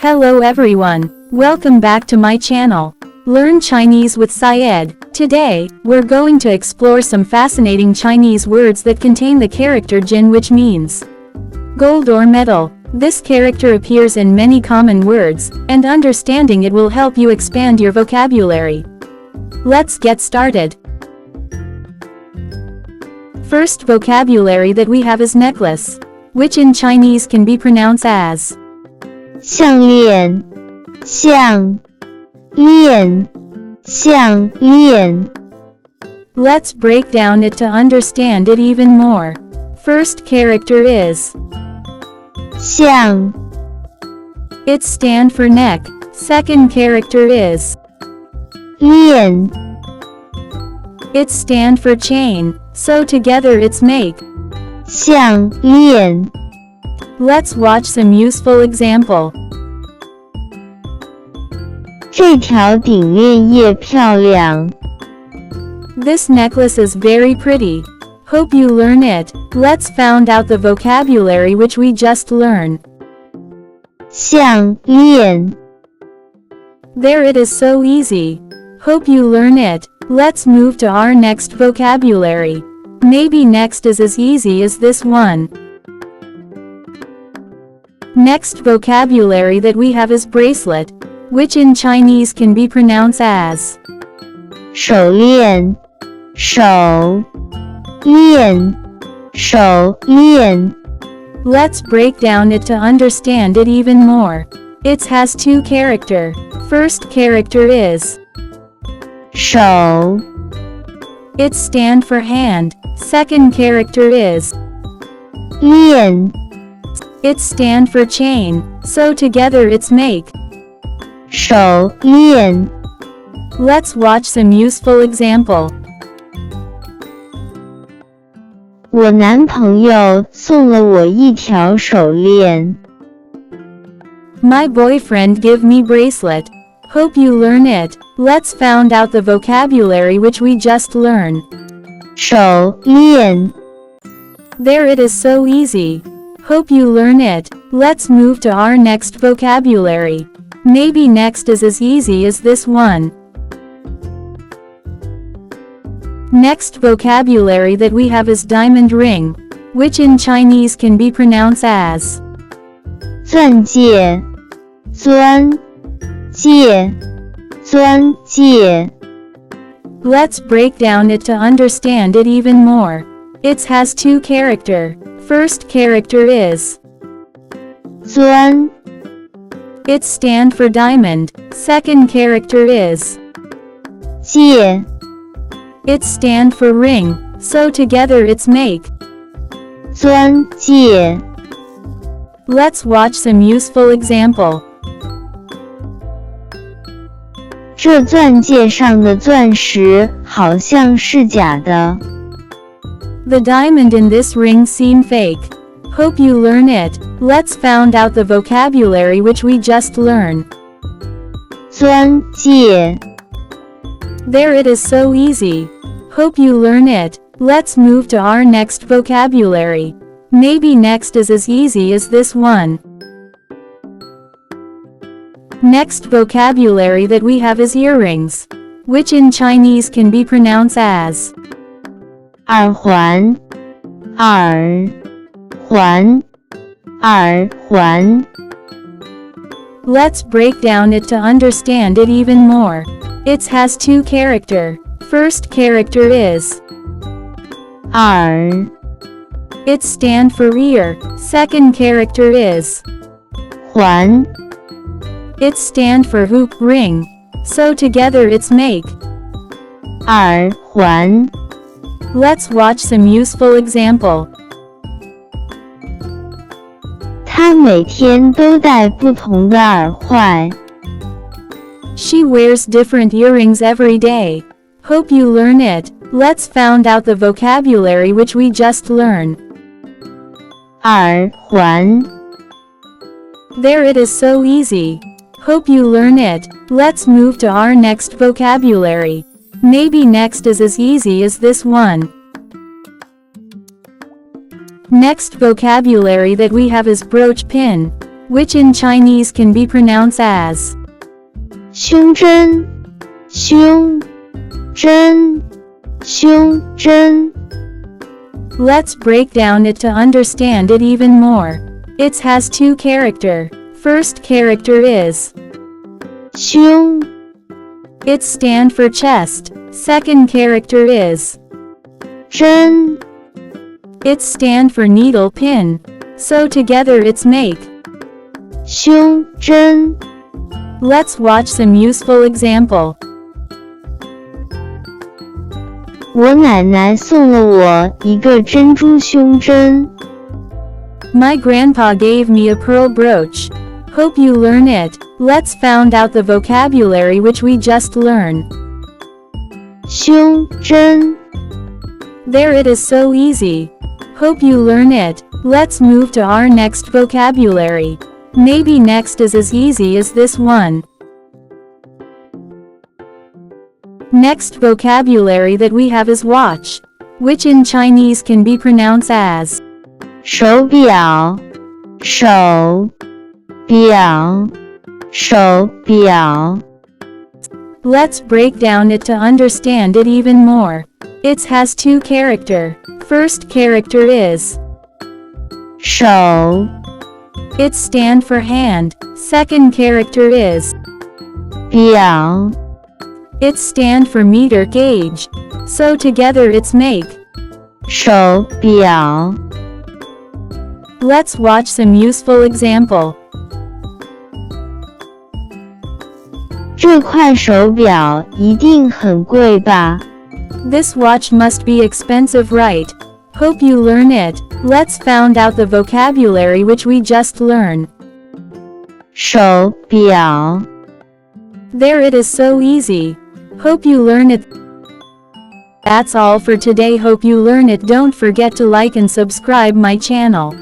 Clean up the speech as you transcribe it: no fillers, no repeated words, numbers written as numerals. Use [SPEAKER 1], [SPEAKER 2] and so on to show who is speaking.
[SPEAKER 1] Hello everyone, welcome back to my channel. Learn Chinese with Syed. Today, we're going to explore some fascinating Chinese words that contain the character Jin, which means gold or metal. This character appears in many common words, and understanding it will help you expand your vocabulary. Let's get started. First vocabulary that we have is necklace, which in Chinese can be pronounced as
[SPEAKER 2] 项链，项链，项链。
[SPEAKER 1] Let's break down it to understand it even more. First character is
[SPEAKER 2] 项
[SPEAKER 1] it stand for neck. Second character is
[SPEAKER 2] 链
[SPEAKER 1] it stand for chain, so together it's make.
[SPEAKER 2] 项链。
[SPEAKER 1] Let's watch some useful example.
[SPEAKER 2] 这条顶链叶漂亮。
[SPEAKER 1] This necklace is very pretty. Hope you learn it. Let's find out the vocabulary which we just learned.
[SPEAKER 2] 项链
[SPEAKER 1] There it is, so easy. Hope you learn it. Let's move to our next vocabulary. Maybe next is as easy as this one. Next vocabulary that we have is bracelet, which in Chinese can be pronounced as
[SPEAKER 2] 手链，手链，手链。
[SPEAKER 1] Let's break down it to understand it even more. It has two character. First character is
[SPEAKER 2] 手
[SPEAKER 1] it stand for hand. Second character is
[SPEAKER 2] 链
[SPEAKER 1] it stand for chain, so together it's make.
[SPEAKER 2] 手链。
[SPEAKER 1] Let's watch some useful example.
[SPEAKER 2] 我男朋友送了我一条手链。
[SPEAKER 1] My boyfriend give me bracelet. Hope you learn it. Let's find out the vocabulary which we just learned.
[SPEAKER 2] 手链
[SPEAKER 1] There it is, so easy. Hope you learn it. Let's move to our next vocabulary. Maybe next is as easy as this one. Next vocabulary that we have is diamond ring, which in Chinese can be pronounced as
[SPEAKER 2] 钻戒，钻戒，钻戒。
[SPEAKER 1] Let's break down it to understand it even more. It has two character. First character is
[SPEAKER 2] 钻
[SPEAKER 1] it stand for diamond. Second character is
[SPEAKER 2] 戒
[SPEAKER 1] it stand for ring, so together it's make.
[SPEAKER 2] 钻戒。
[SPEAKER 1] Let's watch some useful example.
[SPEAKER 2] 这钻戒上的钻石好像是假的。
[SPEAKER 1] The diamond in this ring seem fake. Hope you learn it. Let's find out the vocabulary which we just learned.
[SPEAKER 2] 钻戒
[SPEAKER 1] There it is, so easy. Hope you learn it. Let's move to our next vocabulary. Maybe next is as easy as this one. Next vocabulary that we have is earrings, which in Chinese can be pronounced as
[SPEAKER 2] 耳环，耳环，耳环。
[SPEAKER 1] Let's break down it to understand it even more. It has two character. First character is
[SPEAKER 2] 耳
[SPEAKER 1] it stand for ear. Second character is
[SPEAKER 2] 环
[SPEAKER 1] it stand for hoop, ring, so together it's make.
[SPEAKER 2] 耳环。
[SPEAKER 1] Let's watch some useful example.
[SPEAKER 2] 她每天都戴不同的耳环。
[SPEAKER 1] She wears different earrings every day. Hope you learn it. Let's find out the vocabulary which we just learned.
[SPEAKER 2] 耳环
[SPEAKER 1] There it is, so easy. Hope you learn it. Let's move to our next vocabulary. Maybe next is as easy as this one. Next vocabulary that we have is brooch pin, which in Chinese can be pronounced as
[SPEAKER 2] 胸针，胸针，胸针。
[SPEAKER 1] Let's break down it to understand it even more. It has two characters. First character is
[SPEAKER 2] 胸
[SPEAKER 1] it stand for chest. Second character is
[SPEAKER 2] 针
[SPEAKER 1] it stand for needle pin. So together it's make.
[SPEAKER 2] 胸针。
[SPEAKER 1] Let's watch some useful example.
[SPEAKER 2] 我奶奶送了我一个珍珠胸针。
[SPEAKER 1] My grandpa gave me a pearl brooch. Hope you learn it. Let's find out the vocabulary which we just learned.
[SPEAKER 2] 胸针
[SPEAKER 1] There it is so easy. Hope you learn it. Let's move to our next vocabulary. Maybe next is as easy as this one. Next vocabulary that we have is watch, which in Chinese can be pronounced as
[SPEAKER 2] 手表，手表，手表。
[SPEAKER 1] Let's break down it to understand it even more. It has two characters. First character is
[SPEAKER 2] 手
[SPEAKER 1] it stand for hand. Second character is
[SPEAKER 2] 表
[SPEAKER 1] it stand for meter gauge. So together it's make.
[SPEAKER 2] 手表。
[SPEAKER 1] Let's watch some useful example.
[SPEAKER 2] 这块手表一定很贵吧？
[SPEAKER 1] This watch must be expensive, right? Hope you learn it. Let's find out the vocabulary which we just learned.
[SPEAKER 2] 手表。
[SPEAKER 1] There it is so easy. Hope you learn it. That's all for today. Hope you learn it. Don't forget to like and subscribe my channel.